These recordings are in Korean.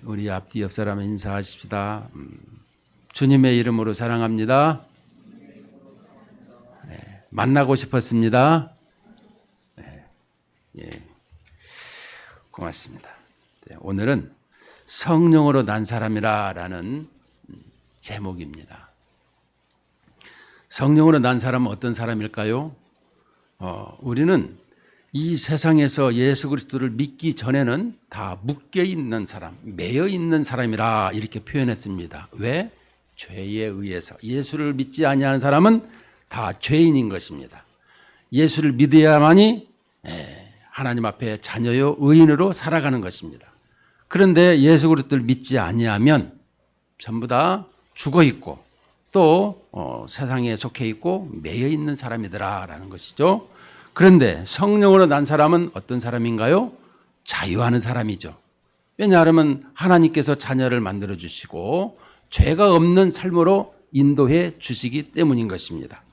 우리 앞뒤 옆 사람 인사하십시다. 주님의 이름으로 사랑합니다. 네, 만나고 싶었습니다. 네, 예, 고맙습니다. 네, 오늘은 성령으로 난 사람이라는 제목입니다. 성령으로 난 사람은 어떤 사람일까요? 우리는 이 세상에서 예수 그리스도를 믿기 전에는 다 묶여 있는 사람, 매여 있는 사람이라 이렇게 표현했습니다. 왜? 죄에 의해서. 예수를 믿지 아니하는 사람은 다 죄인인 것입니다. 예수를 믿어야만이 하나님 앞에 자녀요 의인으로 살아가는 것입니다. 그런데 예수 그리스도를 믿지 아니하면 전부 다 죽어 있고 또 세상에 속해 있고 매여 있는 사람이더라라는 것이죠. 그런데 성령으로 난 사람은 어떤 사람인가요? 자유하는 사람이죠. 왜냐하면 하나님께서 자녀를 만들어 주시고 죄가 없는 삶으로 인도해 주시기 때문인 것입니다.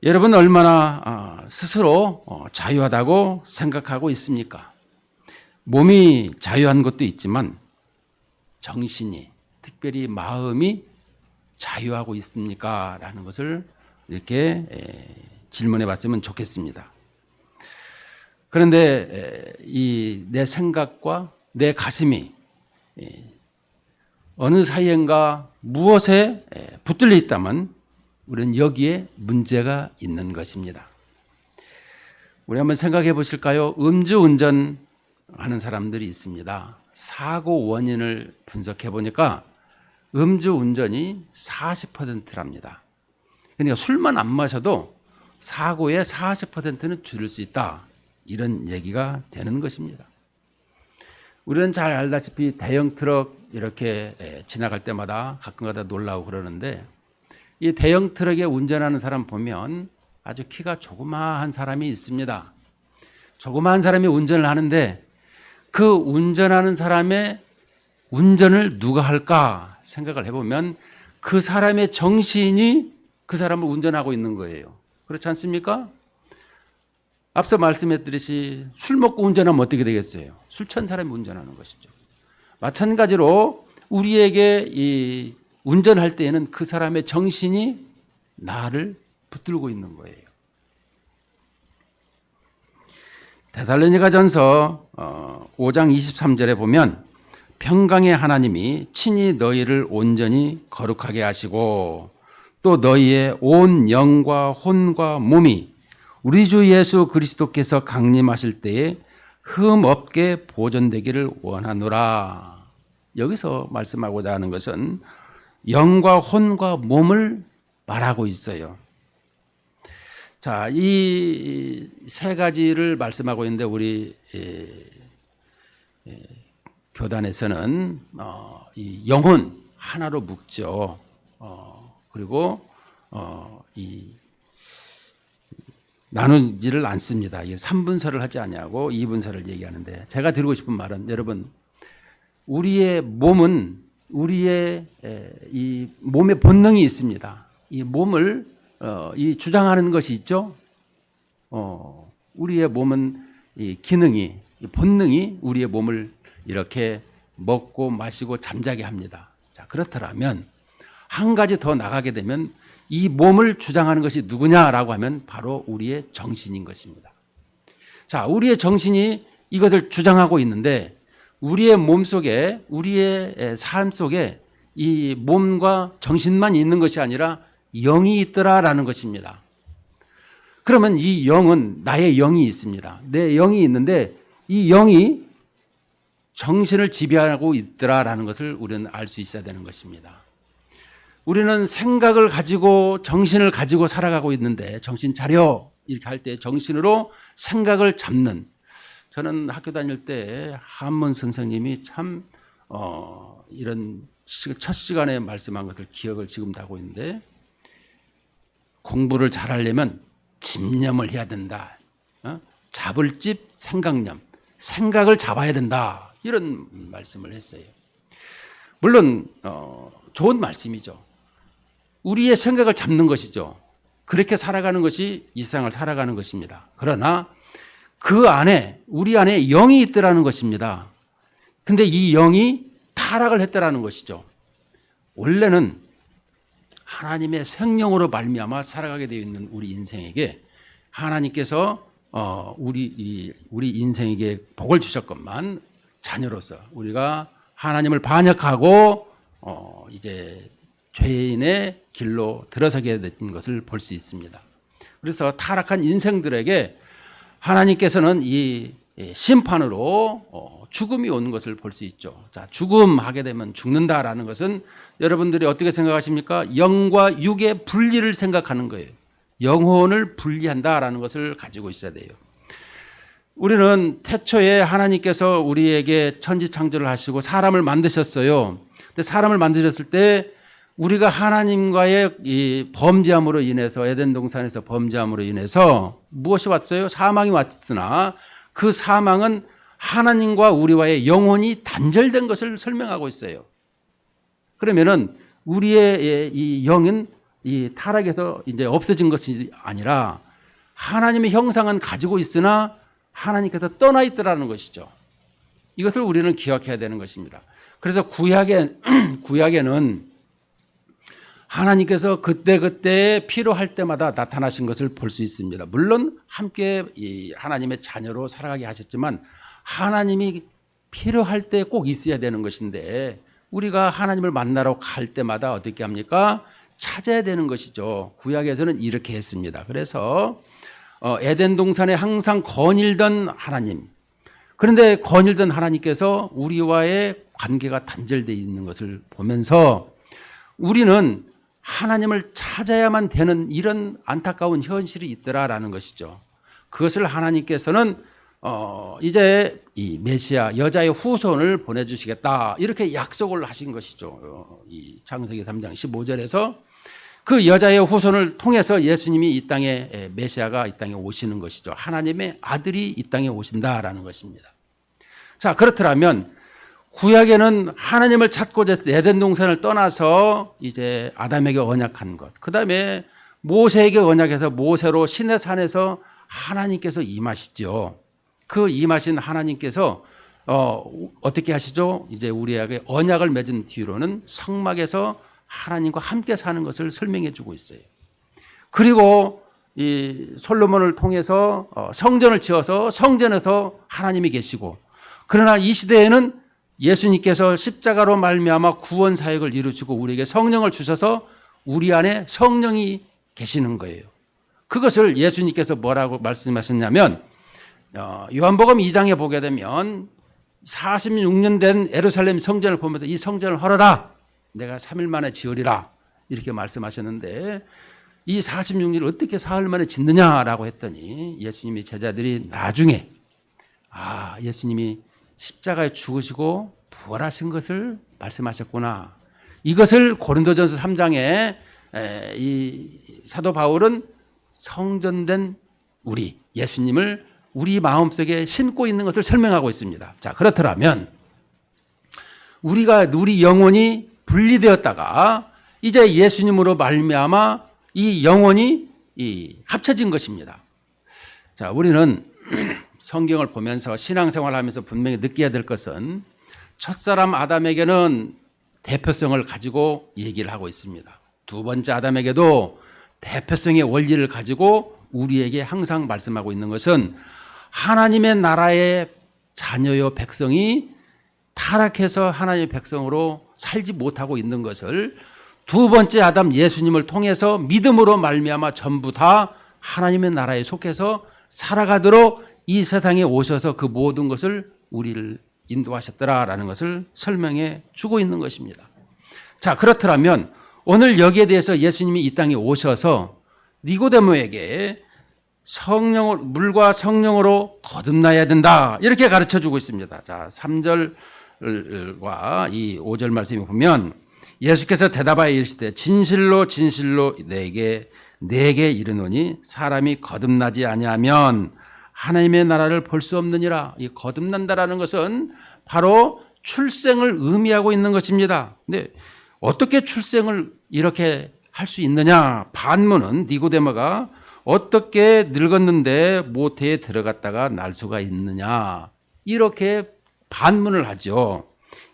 여러분 얼마나 스스로 자유하다고 생각하고 있습니까? 몸이 자유한 것도 있지만 정신이, 특별히 마음이 자유하고 있습니까? 라는 것을 이렇게 질문해 봤으면 좋겠습니다. 그런데 이 내 생각과 내 가슴이 어느 사이인가 무엇에 붙들려 있다면 우리는 여기에 문제가 있는 것입니다. 우리 한번 생각해 보실까요? 음주운전 하는 사람들이 있습니다. 사고 원인을 분석해 보니까 음주운전이 40%랍니다. 그러니까 술만 안 마셔도 사고의 40%는 줄일 수 있다. 이런 얘기가 되는 것입니다. 우리는 잘 알다시피 대형 트럭 이렇게 지나갈 때마다 가끔가다 놀라고 그러는데 이 대형 트럭에 운전하는 사람 보면 아주 키가 조그마한 사람이 있습니다. 조그마한 사람이 운전을 하는데 그 운전하는 사람의 운전을 누가 할까 생각을 해보면 그 사람의 정신이 그 사람을 운전하고 있는 거예요. 그렇지 않습니까? 앞서 말씀했듯이 술 먹고 운전하면 어떻게 되겠어요? 술 취한 사람이 운전하는 것이죠. 마찬가지로 우리에게 이 운전할 때에는 그 사람의 정신이 나를 붙들고 있는 거예요. 데살로니가전서 5장 23절에 보면 평강의 하나님이 친히 너희를 온전히 거룩하게 하시고 또 너희의 온 영과 혼과 몸이 우리 주 예수 그리스도께서 강림하실 때에 흠 없게 보존되기를 원하노라. 여기서 말씀하고자 하는 것은 영과 혼과 몸을 말하고 있어요. 자, 이 세 가지를 말씀하고 있는데 우리 교단에서는 이 영혼 하나로 묶죠. 그리고 이 나누지를 않습니다. 이게 3분설을 하지 아니하고 2분설을 얘기하는데 제가 드리고 싶은 말은 여러분 우리의 몸은 우리의 이 몸의 본능이 있습니다. 이 몸을 이 주장하는 것이 있죠. 우리의 몸은 이 기능이 이 본능이 우리의 몸을 이렇게 먹고 마시고 잠자게 합니다. 자, 그렇더라면 한 가지 더 나가게 되면 이 몸을 주장하는 것이 누구냐라고 하면 바로 우리의 정신인 것입니다. 자, 우리의 정신이 이것을 주장하고 있는데 우리의 몸 속에 우리의 삶 속에 이 몸과 정신만 있는 것이 아니라 영이 있더라라는 것입니다. 그러면 이 영은 나의 영이 있습니다. 내 영이 있는데 이 영이 정신을 지배하고 있더라라는 것을 우리는 알 수 있어야 되는 것입니다. 우리는 생각을 가지고 정신을 가지고 살아가고 있는데 정신 차려 이렇게 할 때 정신으로 생각을 잡는 저는 학교 다닐 때 한문 선생님이 참 이런 첫 시간에 말씀한 것을 기억을 지금도 하고 있는데 공부를 잘하려면 집념을 해야 된다. 잡을 집 생각념. 생각을 잡아야 된다. 이런 말씀을 했어요. 물론 좋은 말씀이죠. 우리의 생각을 잡는 것이죠. 그렇게 살아가는 것이 이 세상을 살아가는 것입니다. 그러나 그 안에 우리 안에 영이 있더라는 것입니다. 근데 이 영이 타락을 했다라는 것이죠. 원래는 하나님의 생명으로 말미암아 살아가게 되어 있는 우리 인생에게 하나님께서 우리 인생에게 복을 주셨건만 자녀로서 우리가 하나님을 반역하고 이제 죄인의 길로 들어서게 된 것을 볼 수 있습니다. 그래서 타락한 인생들에게 하나님께서는 이 심판으로 죽음이 오는 것을 볼 수 있죠. 자, 죽음하게 되면 죽는다라는 것은 여러분들이 어떻게 생각하십니까? 영과 육의 분리를 생각하는 거예요. 영혼을 분리한다라는 것을 가지고 있어야 돼요. 우리는 태초에 하나님께서 우리에게 천지창조를 하시고 사람을 만드셨어요. 근데 사람을 만드셨을 때 우리가 하나님과의 이 범죄함으로 인해서 에덴 동산에서 범죄함으로 인해서 무엇이 왔어요? 사망이 왔으나 그 사망은 하나님과 우리와의 영혼이 단절된 것을 설명하고 있어요. 그러면은 우리의 이 영은 이 타락에서 이제 없어진 것이 아니라 하나님의 형상은 가지고 있으나 하나님께서 떠나 있더라는 것이죠. 이것을 우리는 기억해야 되는 것입니다. 그래서 구약에는 하나님께서 그때그때 필요할 때마다 나타나신 것을 볼 수 있습니다. 물론 함께 이 하나님의 자녀로 살아가게 하셨지만 하나님이 필요할 때 꼭 있어야 되는 것인데 우리가 하나님을 만나러 갈 때마다 어떻게 합니까? 찾아야 되는 것이죠. 구약에서는 이렇게 했습니다. 그래서 에덴 동산에 항상 거닐던 하나님, 그런데 거닐던 하나님께서 우리와의 관계가 단절되어 있는 것을 보면서 우리는 하나님을 찾아야만 되는 이런 안타까운 현실이 있더라라는 것이죠. 그것을 하나님께서는 이제 이 메시아 여자의 후손을 보내주시겠다 이렇게 약속을 하신 것이죠. 이 창세기 3장 15절에서 그 여자의 후손을 통해서 예수님이 이 땅에 메시아가 이 땅에 오시는 것이죠. 하나님의 아들이 이 땅에 오신다라는 것입니다. 자, 그렇더라면 구약에는 하나님을 찾고자 에덴 동산을 떠나서 이제 아담에게 언약한 것, 그 다음에 모세에게 언약해서 모세로 시내 산에서 하나님께서 임하시죠. 그 임하신 하나님께서 어떻게 하시죠? 이제 우리에게 언약을 맺은 뒤로는 성막에서 하나님과 함께 사는 것을 설명해 주고 있어요. 그리고 이 솔로몬을 통해서 성전을 지어서 성전에서 하나님이 계시고, 그러나 이 시대에는 예수님께서 십자가로 말미암아 구원 사역을 이루시고 우리에게 성령을 주셔서 우리 안에 성령이 계시는 거예요. 그것을 예수님께서 뭐라고 말씀하셨냐면 요한복음 2장에 보게 되면 46년 된 예루살렘 성전을 보면서 이 성전을 헐어라, 내가 3일 만에 지으리라 이렇게 말씀하셨는데 이 46년을 어떻게 사흘 만에 짓느냐라고 했더니 예수님의 제자들이 나중에 예수님이 십자가에 죽으시고 부활하신 것을 말씀하셨구나. 이것을 고린도전서 3장에 이 사도 바울은 성전된 우리 예수님을 우리 마음속에 심고 있는 것을 설명하고 있습니다. 자, 그렇더라면 우리 영혼이 분리되었다가 이제 예수님으로 말미암아 이 영혼이 합쳐진 것입니다. 자, 우리는 성경을 보면서 신앙생활을 하면서 분명히 느껴야 될 것은 첫사람 아담에게는 대표성을 가지고 얘기를 하고 있습니다. 두 번째 아담에게도 대표성의 원리를 가지고 우리에게 항상 말씀하고 있는 것은 하나님의 나라의 자녀요 백성이 타락해서 하나님의 백성으로 살지 못하고 있는 것을 두 번째 아담 예수님을 통해서 믿음으로 말미암아 전부 다 하나님의 나라에 속해서 살아가도록 이 세상에 오셔서 그 모든 것을 우리를 인도하셨더라라는 것을 설명해 주고 있는 것입니다. 자, 그렇더라면 오늘 여기에 대해서 예수님이 이 땅에 오셔서 니고데모에게 물과 성령으로 거듭나야 된다 이렇게 가르쳐 주고 있습니다. 자, 3절과 이 5절 말씀에 보면 예수께서 대답하여 이르시되 진실로 진실로 내게 이르노니 사람이 거듭나지 아니하면 하나님의 나라를 볼 수 없느니라. 이 거듭난다라는 것은 바로 출생을 의미하고 있는 것입니다. 근데 어떻게 출생을 이렇게 할 수 있느냐? 반문은 니고데모가 어떻게 늙었는데 모태에 들어갔다가 날 수가 있느냐? 이렇게 반문을 하죠.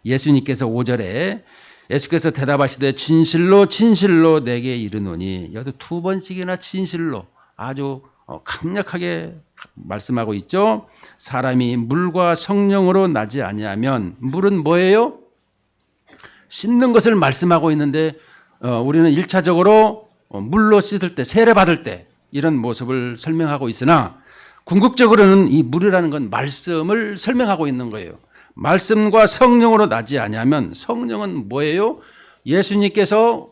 예수님께서 5절에 예수께서 대답하시되 진실로 진실로 내게 이르노니, 여기서 두 번씩이나 진실로 아주 강력하게 말씀하고 있죠. 사람이 물과 성령으로 나지 아니하면, 물은 뭐예요? 씻는 것을 말씀하고 있는데 우리는 1차적으로 물로 씻을 때, 세례 받을 때 이런 모습을 설명하고 있으나 궁극적으로는 이 물이라는 건 말씀을 설명하고 있는 거예요. 말씀과 성령으로 나지 아니하면, 성령은 뭐예요? 예수님께서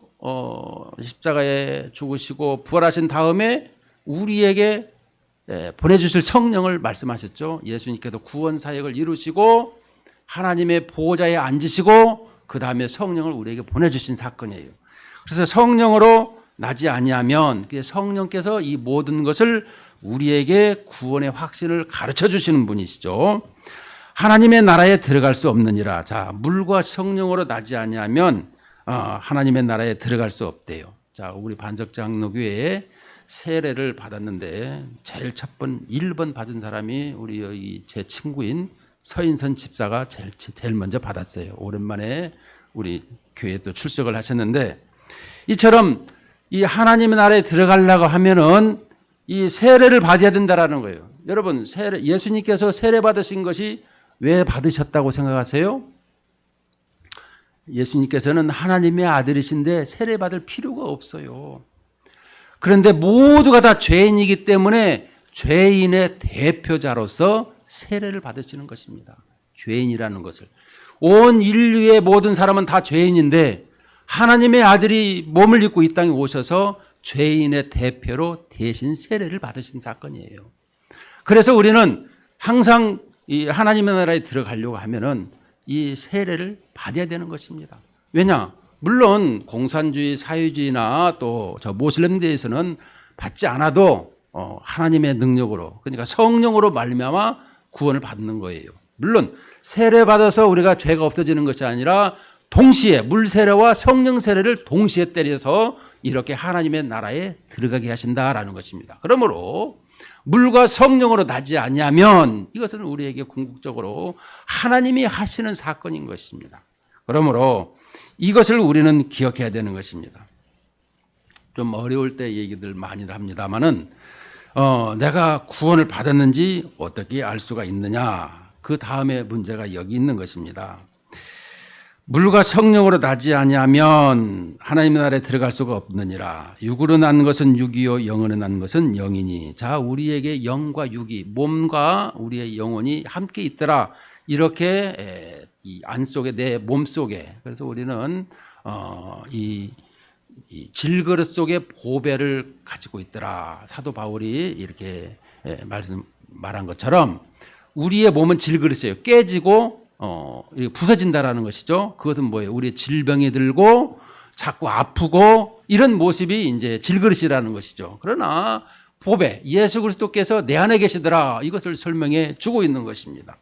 십자가에 죽으시고 부활하신 다음에 우리에게 보내주실 성령을 말씀하셨죠. 예수님께서 구원 사역을 이루시고 하나님의 보호자에 앉으시고 그 다음에 성령을 우리에게 보내주신 사건이에요. 그래서 성령으로 나지 아니하면, 성령께서 이 모든 것을 우리에게 구원의 확신을 가르쳐 주시는 분이시죠. 하나님의 나라에 들어갈 수 없느니라. 자, 물과 성령으로 나지 아니하면 하나님의 나라에 들어갈 수 없대요. 자, 우리 반석장로교회에 세례를 받았는데 제일 첫 번 1번 받은 사람이 우리 제 친구인 서인선 집사가 제일 먼저 받았어요. 오랜만에 우리 교회에 또 출석을 하셨는데, 이처럼 이 하나님의 나라에 들어가려고 하면은 이 세례를 받아야 된다라는 거예요. 여러분, 예수님께서 세례 받으신 것이 왜 받으셨다고 생각하세요? 예수님께서는 하나님의 아들이신데 세례 받을 필요가 없어요. 그런데 모두가 다 죄인이기 때문에 죄인의 대표자로서 세례를 받으시는 것입니다. 죄인이라는 것을. 온 인류의 모든 사람은 다 죄인인데 하나님의 아들이 몸을 입고 이 땅에 오셔서 죄인의 대표로 대신 세례를 받으신 사건이에요. 그래서 우리는 항상 이 하나님의 나라에 들어가려고 하면은 이 세례를 받아야 되는 것입니다. 왜냐? 물론 공산주의, 사회주의나 또 저 모슬렘대에서는 받지 않아도 하나님의 능력으로, 그러니까 성령으로 말미암아 구원을 받는 거예요. 물론 세례 받아서 우리가 죄가 없어지는 것이 아니라 동시에 물 세례와 성령 세례를 동시에 때려서 이렇게 하나님의 나라에 들어가게 하신다라는 것입니다. 그러므로 물과 성령으로 나지 아니하면 이것은 우리에게 궁극적으로 하나님이 하시는 사건인 것입니다. 그러므로 이것을 우리는 기억해야 되는 것입니다. 좀 어려울 때 얘기들 많이 합니다만은 내가 구원을 받았는지 어떻게 알 수가 있느냐, 그 다음에 문제가 여기 있는 것입니다. 물과 성령으로 나지 아니하면 하나님의 나라에 들어갈 수가 없느니라. 육으로 난 것은 육이요 영으로 난 것은 영이니. 자, 우리에게 영과 육이, 몸과 우리의 영혼이 함께 있더라. 이렇게 이 안속에, 내 몸속에. 그래서 우리는 이 질그릇 속에 보배를 가지고 있더라. 사도 바울이 이렇게 말한 것처럼 우리의 몸은 질그릇이에요. 깨지고 부서진다라는 것이죠. 그것은 뭐예요? 우리의 질병이 들고 자꾸 아프고 이런 모습이 이제 질그릇이라는 것이죠. 그러나 보배, 예수 그리스도께서 내 안에 계시더라. 이것을 설명해 주고 있는 것입니다.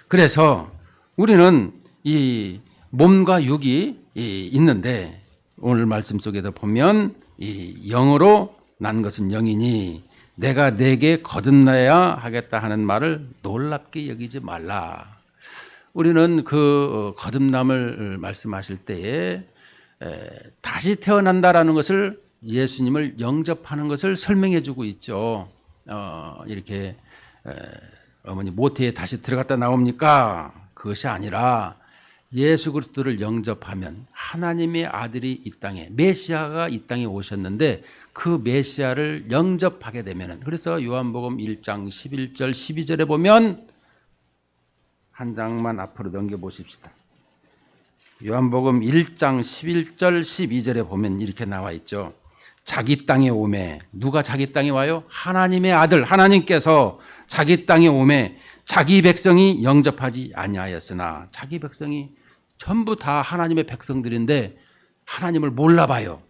그래서 우리는 이 몸과 육이 있는데 오늘 말씀 속에도 보면 이 영으로 난 것은 영이니 내가 내게 거듭나야 하겠다 하는 말을 놀랍게 여기지 말라. 우리는 그 거듭남을 말씀하실 때에 다시 태어난다라는 것을, 예수님을 영접하는 것을 설명해 주고 있죠. 이렇게 어머니 모태에 다시 들어갔다 나옵니까? 그것이 아니라 예수 그리스도를 영접하면 하나님의 아들이 이 땅에, 메시아가 이 땅에 오셨는데 그 메시아를 영접하게 되면은, 그래서 요한복음 1장 11절 12절에 보면, 한 장만 앞으로 넘겨 보십시다. 요한복음 1장 11절 12절에 보면 이렇게 나와 있죠. 자기 땅에 오매. 누가 자기 땅에 와요? 하나님의 아들, 하나님께서 자기 땅에 오매 자기 백성이 영접하지 아니하였으나. 자기 백성이 전부 다 하나님의 백성들인데 하나님을 몰라봐요.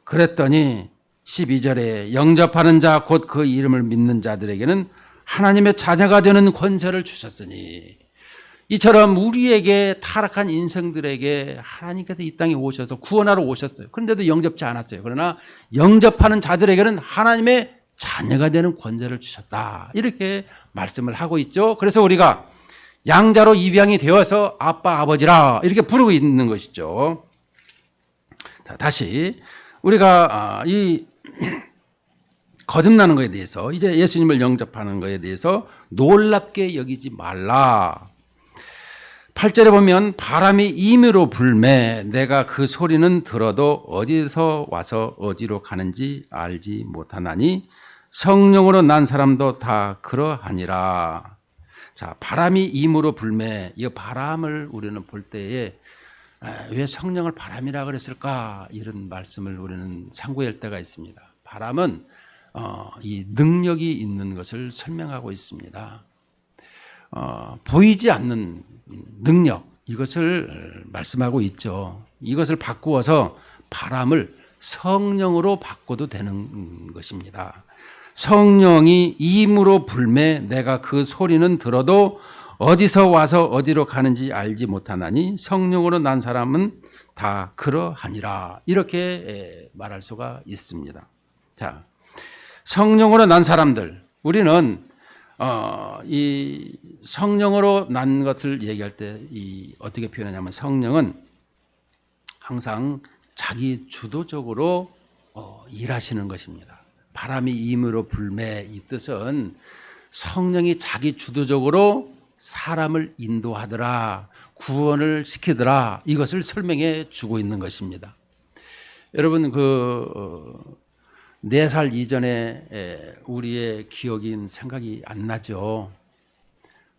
그랬더니 12절에 영접하는 자 곧 그 이름을 믿는 자들에게는 하나님의 자녀가 되는 권세를 주셨으니. 이처럼 우리에게, 타락한 인생들에게 하나님께서 이 땅에 오셔서 구원하러 오셨어요. 그런데도 영접지 않았어요. 그러나 영접하는 자들에게는 하나님의 자녀가 되는 권세를 주셨다. 이렇게 말씀을 하고 있죠. 그래서 우리가 양자로 입양이 되어서 아빠 아버지라 이렇게 부르고 있는 것이죠. 자, 다시 우리가 이 거듭나는 것에 대해서 이제 예수님을 영접하는 것에 대해서 놀랍게 여기지 말라. 8절에 보면 바람이 임으로 불매 내가 그 소리는 들어도 어디서 와서 어디로 가는지 알지 못하나니 성령으로 난 사람도 다 그러하니라. 자, 바람이 임으로 불매. 이 바람을 우리는 볼 때에 왜 성령을 바람이라 그랬을까? 이런 말씀을 우리는 상고할 때가 있습니다. 바람은 이 능력이 있는 것을 설명하고 있습니다. 보이지 않는 능력, 이것을 말씀하고 있죠. 이것을 바꾸어서 바람을 성령으로 바꿔도 되는 것입니다. 성령이 임으로 불매 내가 그 소리는 들어도 어디서 와서 어디로 가는지 알지 못하나니 성령으로 난 사람은 다 그러하니라. 이렇게 말할 수가 있습니다. 자, 성령으로 난 사람들, 우리는 이 성령으로 난 것을 얘기할 때 어떻게 표현하냐면 성령은 항상 자기 주도적으로 일하시는 것입니다. 바람이 임으로 불매 이 뜻은 성령이 자기 주도적으로 사람을 인도하더라, 구원을 시키더라, 이것을 설명해 주고 있는 것입니다. 여러분, 4살 이전에 우리의 기억인 생각이 안 나죠.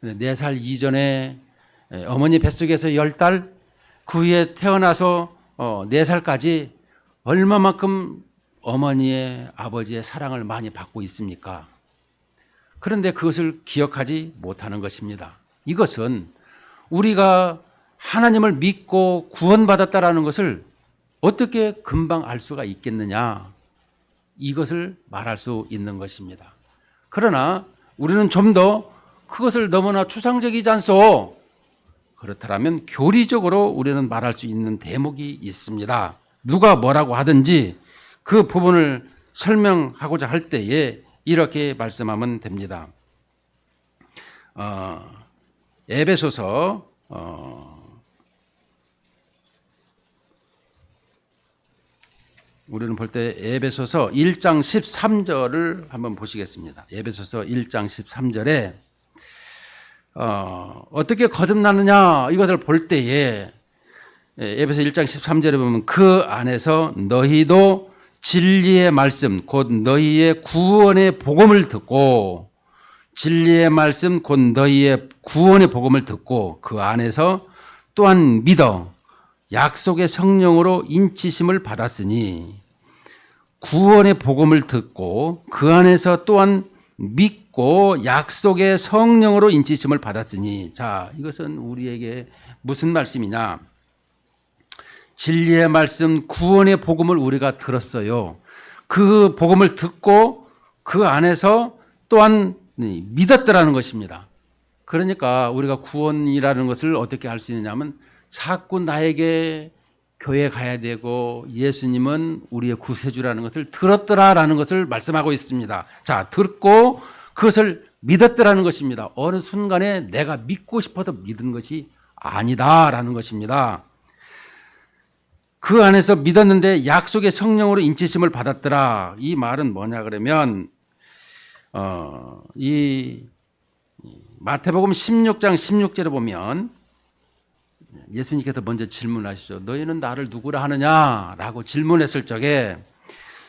4살 이전에 어머니 뱃속에서 10달, 그 후에 태어나서 4살까지 얼마만큼 어머니의 아버지의 사랑을 많이 받고 있습니까? 그런데 그것을 기억하지 못하는 것입니다. 이것은 우리가 하나님을 믿고 구원받았다라는 것을 어떻게 금방 알 수가 있겠느냐? 이것을 말할 수 있는 것입니다. 그러나 우리는 좀 더 그것을 너무나 추상적이지 않소? 그렇다면 교리적으로 우리는 말할 수 있는 대목이 있습니다. 누가 뭐라고 하든지 그 부분을 설명하고자 할 때에 이렇게 말씀하면 됩니다. 에베소서 우리는 볼 때 에베소서 1장 13절을 한번 보시겠습니다. 에베소서 1장 13절에 어떻게 거듭나느냐 이것을 볼 때에 에베소 1장 13절에 보면 그 안에서 너희도 진리의 말씀 곧 너희의 구원의 복음을 듣고 진리의 말씀 곧 너희의 구원의 복음을 듣고 그 안에서 또한 믿어 약속의 성령으로 인치심을 받았으니 구원의 복음을 듣고 그 안에서 또한 믿고 약속의 성령으로 인치심을 받았으니 자, 이것은 우리에게 무슨 말씀이냐? 진리의 말씀 구원의 복음을 우리가 들었어요. 그 복음을 듣고 그 안에서 또한 믿었더라는 것입니다. 그러니까 우리가 구원이라는 것을 어떻게 할 수 있느냐면 자꾸 나에게 교회 가야 되고 예수님은 우리의 구세주라는 것을 들었더라라는 것을 말씀하고 있습니다. 자, 듣고 그것을 믿었더라는 것입니다. 어느 순간에 내가 믿고 싶어서 믿은 것이 아니다라는 것입니다. 그 안에서 믿었는데 약속의 성령으로 인치심을 받았더라. 이 말은 뭐냐 그러면 이 마태복음 16장 16절에 보면 예수님께서 먼저 질문하시죠. 너희는 나를 누구라 하느냐라고 질문했을 적에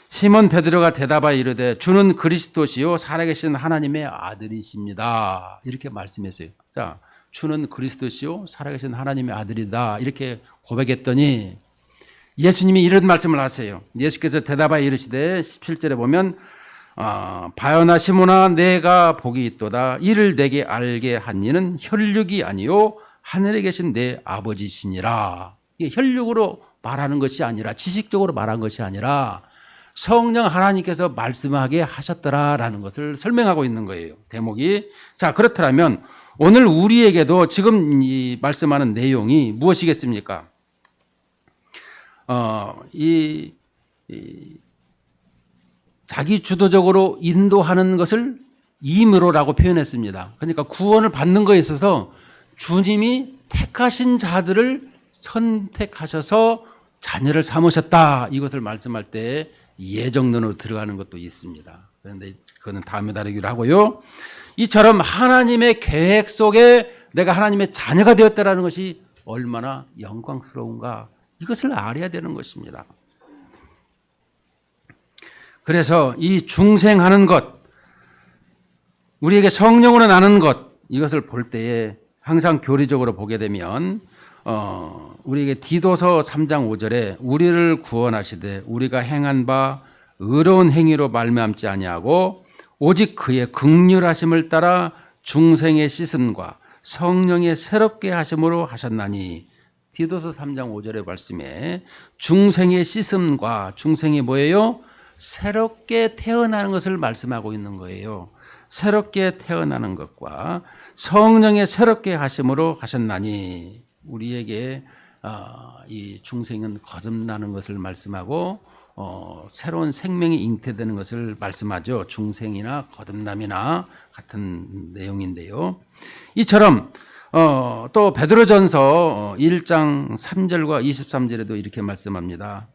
시몬 베드로가 대답하여 이르되 주는 그리스도시요 살아계신 하나님의 아들이십니다. 이렇게 말씀했어요. 자, 주는 그리스도시요 살아계신 하나님의 아들이다. 이렇게 고백했더니 예수님이 이런 말씀을 하세요. 예수께서 대답하여 이르시되 17절에 보면 바요나 시몬아 내가 복이 있도다. 이를 내게 알게 한 이는 혈육이 아니요 하늘에 계신 내 아버지시니라. 이게 혈육으로 말하는 것이 아니라 지식적으로 말한 것이 아니라 성령 하나님께서 말씀하게 하셨더라라는 것을 설명하고 있는 거예요. 대목이. 자, 그렇다면 오늘 우리에게도 지금 이 말씀하는 내용이 무엇이겠습니까? 자기 주도적으로 인도하는 것을 임의로라고 표현했습니다. 그러니까 구원을 받는 것에 있어서 주님이 택하신 자들을 선택하셔서 자녀를 삼으셨다. 이것을 말씀할 때 예정론으로 들어가는 것도 있습니다. 그런데 그거는 다음에 다루기로 하고요. 이처럼 하나님의 계획 속에 내가 하나님의 자녀가 되었다라는 것이 얼마나 영광스러운가, 이것을 알아야 되는 것입니다. 그래서 이 중생하는 것, 우리에게 성령으로 나는 것, 이것을 볼 때에 항상 교리적으로 보게 되면 우리에게 디도서 3장 5절에 우리를 구원하시되 우리가 행한 바 의로운 행위로 말미암지 아니하고 오직 그의 긍휼하심을 따라 중생의 씻음과 성령의 새롭게 하심으로 하셨나니, 디도서 3장 5절의 말씀에 중생의 씻음과, 중생이 뭐예요? 새롭게 태어나는 것을 말씀하고 있는 거예요. 새롭게 태어나는 것과 성령의 새롭게 하심으로 하셨나니, 우리에게 이 중생은 거듭나는 것을 말씀하고 새로운 생명이 잉태되는 것을 말씀하죠. 중생이나 거듭남이나 같은 내용인데요. 이처럼 또 베드로전서 1장 3절과 23절에도 이렇게 말씀합니다.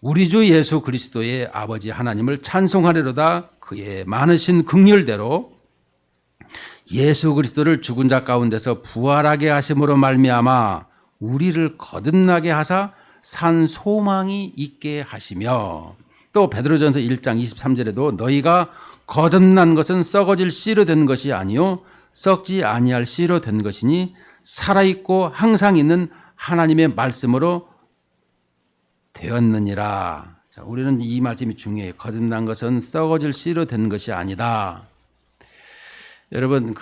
우리 주 예수 그리스도의 아버지 하나님을 찬송하리로다. 그의 많으신 긍휼대로 예수 그리스도를 죽은 자 가운데서 부활하게 하심으로 말미암아 우리를 거듭나게 하사 산 소망이 있게 하시며, 또 베드로전서 1장 23절에도 너희가 거듭난 것은 썩어질 씨로 된 것이 아니요 썩지 아니할 씨로 된 것이니 살아있고 항상 있는 하나님의 말씀으로 되었느니라. 자, 우리는 이 말씀이 중요해요. 거듭난 것은 썩어질 씨로 된 것이 아니다. 여러분,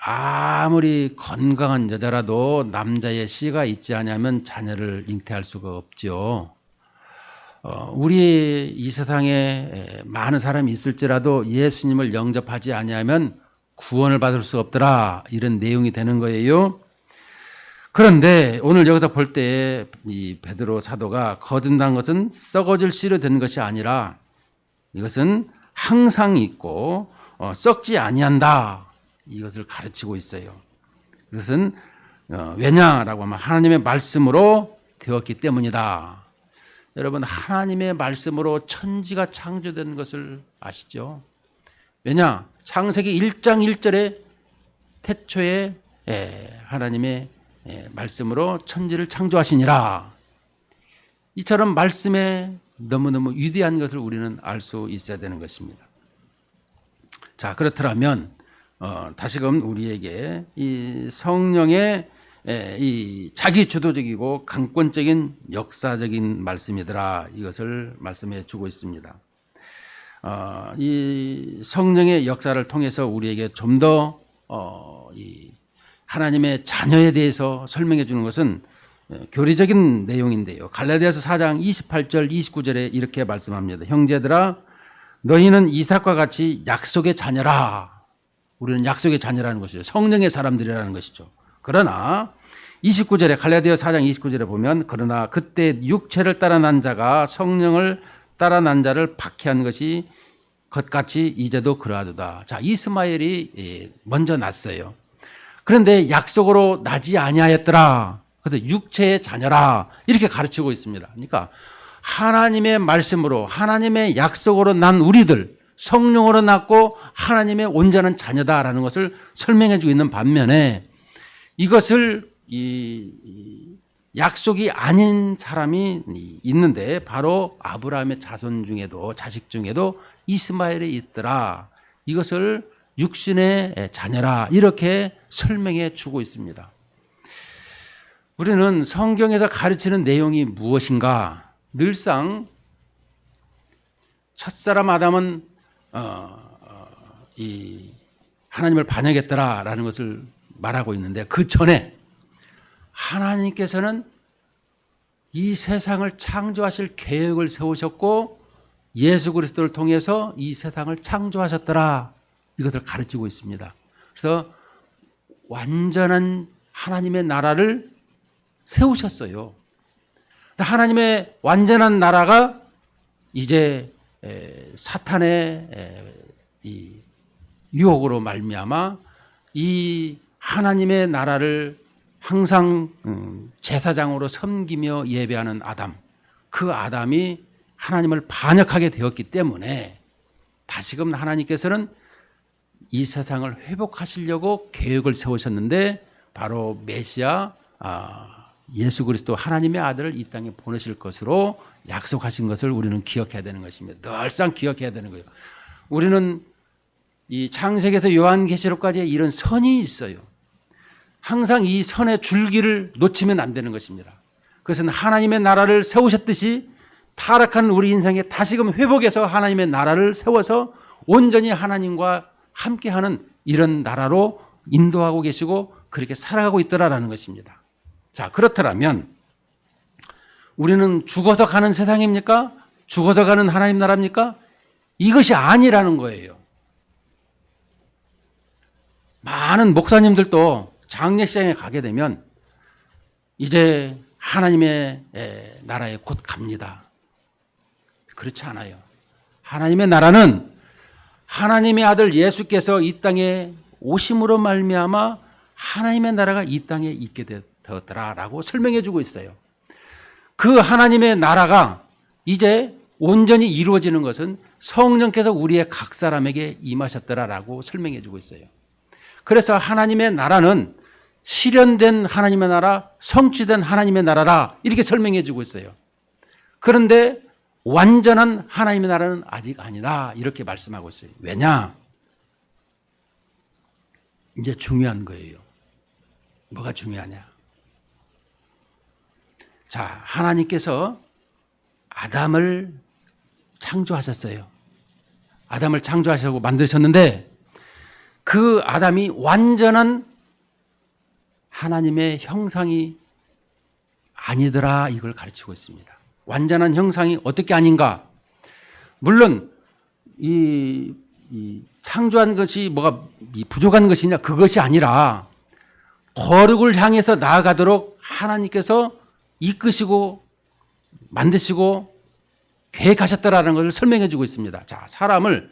아무리 건강한 여자라도 남자의 씨가 있지 않으면 자녀를 잉태할 수가 없죠. 우리 이 세상에 많은 사람이 있을지라도 예수님을 영접하지 아니하면 구원을 받을 수 없더라, 이런 내용이 되는 거예요. 그런데 오늘 여기서 볼 때 이 베드로 사도가 거듭난 것은 썩어질 씨로 된 것이 아니라 이것은 항상 있고 썩지 아니한다, 이것을 가르치고 있어요. 그것은 왜냐라고 하면 하나님의 말씀으로 되었기 때문이다. 여러분, 하나님의 말씀으로 천지가 창조된 것을 아시죠? 왜냐? 창세기 1장 1절에 태초에 하나님의 말씀으로 천지를 창조하시니라. 이처럼 말씀에 너무너무 위대한 것을 우리는 알 수 있어야 되는 것입니다. 자, 그렇더라면 다시금 우리에게 이 성령의 이 자기 주도적이고 강권적인 역사적인 말씀이더라, 이것을 말씀해 주고 있습니다. 이 성령의 역사를 통해서 우리에게 좀 더 이 하나님의 자녀에 대해서 설명해 주는 것은 교리적인 내용인데요. 갈라디아서 4장 28절 29절에 이렇게 말씀합니다. 형제들아, 너희는 이삭과 같이 약속의 자녀라. 우리는 약속의 자녀라는 것이죠. 성령의 사람들이라는 것이죠. 그러나 29절에, 갈라디아서 4장 29절에 보면, 그러나 그때 육체를 따라 난 자가 성령을 따라 난 자를 박해한 것이 것같이 이제도 그러하도다. 자, 이스마엘이 먼저 났어요. 그런데 약속으로 나지 아니하였더라. 그래서 육체의 자녀라, 이렇게 가르치고 있습니다. 그러니까 하나님의 말씀으로, 하나님의 약속으로 난 우리들, 성령으로 낳고 하나님의 온전한 자녀다라는 것을 설명해 주고 있는 반면에, 이것을 이 약속이 아닌 사람이 있는데 바로 아브라함의 자손 중에도, 자식 중에도 이스마엘이 있더라. 이것을 육신의 자녀라, 이렇게 설명해 주고 있습니다. 우리는 성경에서 가르치는 내용이 무엇인가? 늘상 첫사람 아담은 이 하나님을 반역했더라라는 것을 말하고 있는데, 그 전에 하나님께서는 이 세상을 창조하실 계획을 세우셨고 예수 그리스도를 통해서 이 세상을 창조하셨더라, 이것을 가르치고 있습니다. 그래서 완전한 하나님의 나라를 세우셨어요. 하나님의 완전한 나라가 이제 사탄의 이 유혹으로 말미암아 이 하나님의 나라를 항상 제사장으로 섬기며 예배하는 아담, 그 아담이 하나님을 반역하게 되었기 때문에 다시금 하나님께서는 이 세상을 회복하시려고 계획을 세우셨는데 바로 메시아 예수 그리스도 하나님의 아들을 이 땅에 보내실 것으로 약속하신 것을 우리는 기억해야 되는 것입니다. 늘상 기억해야 되는 거예요. 우리는 이 창세기에서 요한계시록까지 이런 선이 있어요. 항상 이 선의 줄기를 놓치면 안 되는 것입니다. 그것은 하나님의 나라를 세우셨듯이 타락한 우리 인생에 다시금 회복해서 하나님의 나라를 세워서 온전히 하나님과 함께하는 이런 나라로 인도하고 계시고 그렇게 살아가고 있더라라는 것입니다. 자, 그렇더라면 우리는 죽어서 가는 세상입니까? 죽어서 가는 하나님 나라입니까? 이것이 아니라는 거예요. 많은 목사님들도 장례식장에 가게 되면 이제 하나님의 나라에 곧 갑니다. 그렇지 않아요. 하나님의 나라는 하나님의 아들 예수께서 이 땅에 오심으로 말미암아 하나님의 나라가 이 땅에 있게 되었더라라고 설명해 주고 있어요. 그 하나님의 나라가 이제 온전히 이루어지는 것은 성령께서 우리의 각 사람에게 임하셨더라라고 설명해 주고 있어요. 그래서 하나님의 나라는 실현된 하나님의 나라, 성취된 하나님의 나라라 이렇게 설명해 주고 있어요. 그런데 완전한 하나님의 나라는 아직 아니다 이렇게 말씀하고 있어요. 왜냐? 이제 중요한 거예요. 뭐가 중요하냐? 자, 하나님께서 아담을 창조하셨어요. 아담을 창조하시고 만드셨는데 그 아담이 완전한 하나님의 형상이 아니더라 이걸 가르치고 있습니다. 완전한 형상이 어떻게 아닌가? 물론 이 창조한 것이 뭐가 부족한 것이냐 그것이 아니라 거룩을 향해서 나아가도록 하나님께서 이끄시고 만드시고 계획하셨다라는 것을 설명해 주고 있습니다. 자, 사람을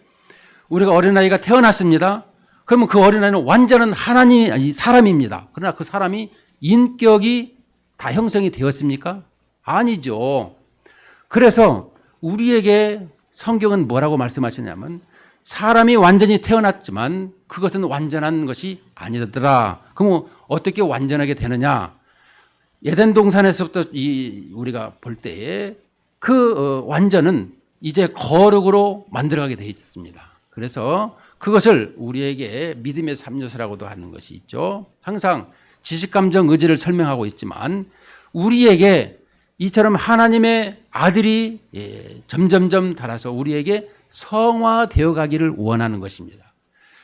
우리가 어린아이가 태어났습니다. 그러면 그 어린아이는 완전한 하나님이 아니 사람입니다. 그러나 그 사람이 인격이 다 형성이 되었습니까? 아니죠. 그래서 우리에게 성경은 뭐라고 말씀하시냐면 사람이 완전히 태어났지만 그것은 완전한 것이 아니더라. 그럼 어떻게 완전하게 되느냐? 에덴 동산에서부터 우리가 볼 때에 그 완전은 이제 거룩으로 만들어가게 되어 있습니다. 그래서 그것을 우리에게 믿음의 3요소라고도 하는 것이 있죠. 항상 지식, 감정, 의지를 설명하고 있지만 우리에게 이처럼 하나님의 아들이 점점점 달아서 우리에게 성화되어 가기를 원하는 것입니다.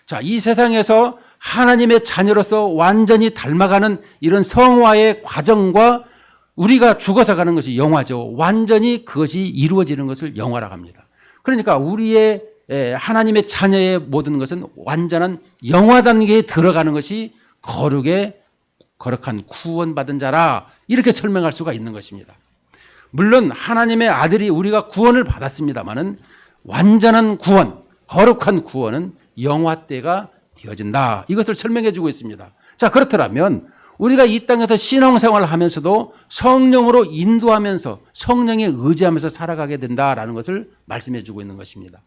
자, 이 세상에서 하나님의 자녀로서 완전히 닮아가는 이런 성화의 과정과 우리가 죽어서 가는 것이 영화죠. 완전히 그것이 이루어지는 것을 영화라고 합니다. 그러니까 우리의 하나님의 자녀의 모든 것은 완전한 영화 단계에 들어가는 것이 거룩한 구원받은 자라 이렇게 설명할 수가 있는 것입니다. 물론 하나님의 아들이 우리가 구원을 받았습니다마는 완전한 구원, 거룩한 구원은 영화 때가 되어진다. 이것을 설명해 주고 있습니다. 자, 그렇더라면 우리가 이 땅에서 신앙생활을 하면서도 성령으로 인도하면서 성령에 의지하면서 살아가게 된다라는 것을 말씀해 주고 있는 것입니다.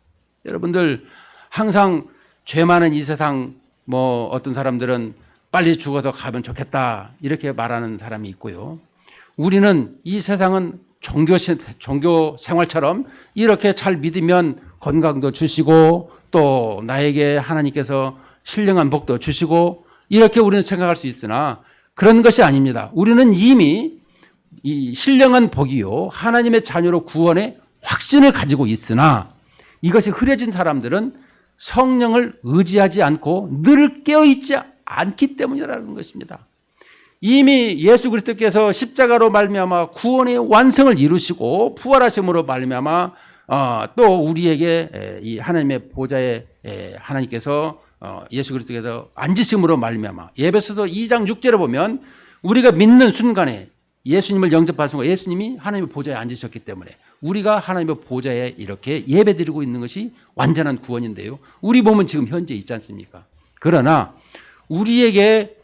여러분들 항상 죄 많은 이 세상 어떤 사람들은 빨리 죽어서 가면 좋겠다 이렇게 말하는 사람이 있고요. 우리는 이 세상은 종교 생활처럼 이렇게 잘 믿으면 건강도 주시고 또 나에게 하나님께서 신령한 복도 주시고 이렇게 우리는 생각할 수 있으나 그런 것이 아닙니다. 우리는 이미 이 신령한 복이요 하나님의 자녀로 구원의 확신을 가지고 있으나 이것이 흐려진 사람들은 성령을 의지하지 않고 늘 깨어있지 않기 때문이라는 것입니다. 이미 예수 그리스도께서 십자가로 말미암아 구원의 완성을 이루시고 부활하심으로 말미암아 또 우리에게 이 하나님의 보좌에 하나님께서 예수 그리스도께서 앉으심으로 말미암아 에베소서 2장 6절에 보면 우리가 믿는 순간에 예수님을 영접한 순간 예수님이 하나님의 보좌에 앉으셨기 때문에 우리가 하나님의 보좌에 이렇게 예배드리고 있는 것이 완전한 구원인데요. 우리 몸은 지금 현재 있지 않습니까? 그러나 우리에게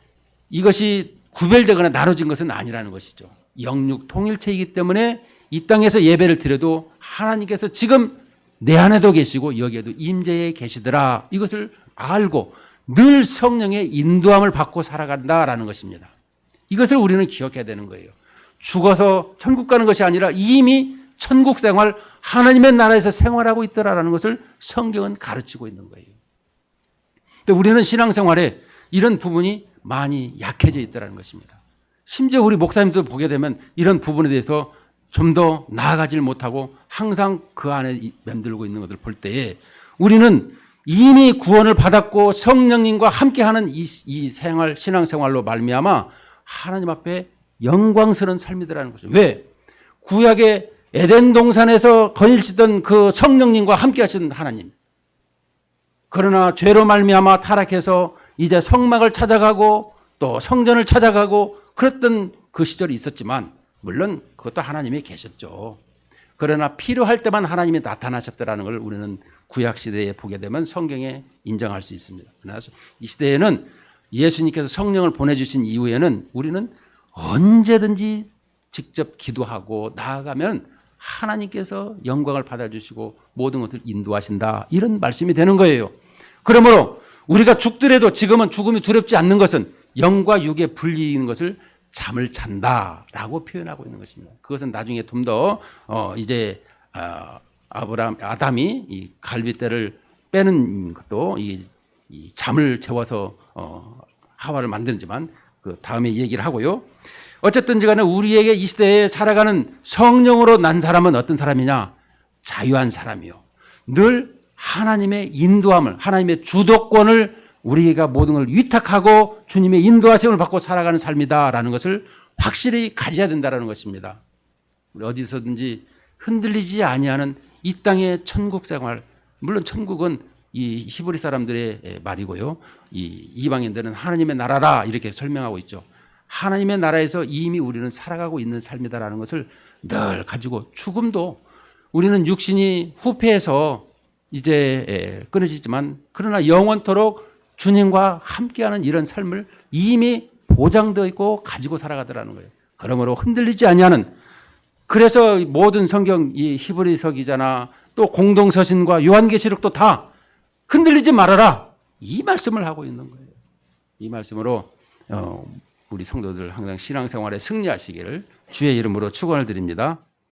이것이 구별되거나 나눠진 것은 아니라는 것이죠. 영육 통일체이기 때문에 이 땅에서 예배를 드려도 하나님께서 지금 내 안에도 계시고 여기에도 임재에 계시더라. 이것을 알고 늘 성령의 인도함을 받고 살아간다라는 것입니다. 이것을 우리는 기억해야 되는 거예요. 죽어서 천국 가는 것이 아니라 이미 천국 생활, 하나님의 나라에서 생활하고 있더라라는 것을 성경은 가르치고 있는 거예요. 근데 우리는 신앙생활에 이런 부분이 많이 약해져 있더라는 것입니다. 심지어 우리 목사님도 보게 되면 이런 부분에 대해서 좀 더 나아가질 못하고 항상 그 안에 맴들고 있는 것을 볼 때에 우리는 이미 구원을 받았고 성령님과 함께하는 이 생활, 신앙생활로 말미암아 하나님 앞에 영광스러운 삶이더라는 거죠. 왜? 구약의 에덴 동산에서 거닐시던 그 성령님과 함께 하신 하나님. 그러나 죄로 말미암아 타락해서 이제 성막을 찾아가고 또 성전을 찾아가고 그랬던 그 시절이 있었지만 물론 그것도 하나님이 계셨죠. 그러나 필요할 때만 하나님이 나타나셨다는 걸 우리는 구약 시대에 보게 되면 성경에 인정할 수 있습니다. 그래서 이 시대에는 예수님께서 성령을 보내주신 이후에는 우리는 언제든지 직접 기도하고 나아가면 하나님께서 영광을 받아주시고 모든 것을 인도하신다. 이런 말씀이 되는 거예요. 그러므로 우리가 죽더라도 지금은 죽음이 두렵지 않는 것은 영과 육의 분리인 것을 잠을 잔다라고 표현하고 있는 것입니다. 그것은 나중에 좀 더 이제 아담이 이 갈빗대를 빼는 것도 이 잠을 재워서 하와를 만드지만 그 다음에 얘기를 하고요. 어쨌든지 간에 우리에게 이 시대에 살아가는 성령으로 난 사람은 어떤 사람이냐? 자유한 사람이요. 늘 하나님의 인도함을, 하나님의 주도권을 우리가 모든 걸 위탁하고 주님의 인도하심을 받고 살아가는 삶이다라는 것을 확실히 가져야 된다는 것입니다. 우리 어디서든지 흔들리지 아니하는 이 땅의 천국 생활, 물론 천국은 이 히브리 사람들의 말이고요. 이 이방인들은 하나님의 나라라 이렇게 설명하고 있죠. 하나님의 나라에서 이미 우리는 살아가고 있는 삶이다라는 것을 늘 가지고 죽음도 우리는 육신이 후패해서 이제 끊어지지만 그러나 영원토록 주님과 함께하는 이런 삶을 이미 보장되어 있고 가지고 살아가더라는 거예요. 그러므로 흔들리지 아니하는 그래서 모든 성경 이 히브리서 기자나 또 공동서신과 요한계시록도 다 흔들리지 말아라 이 말씀을 하고 있는 거예요. 이 말씀으로 우리 성도들 항상 신앙생활에 승리하시기를 주의 이름으로 축원을 드립니다.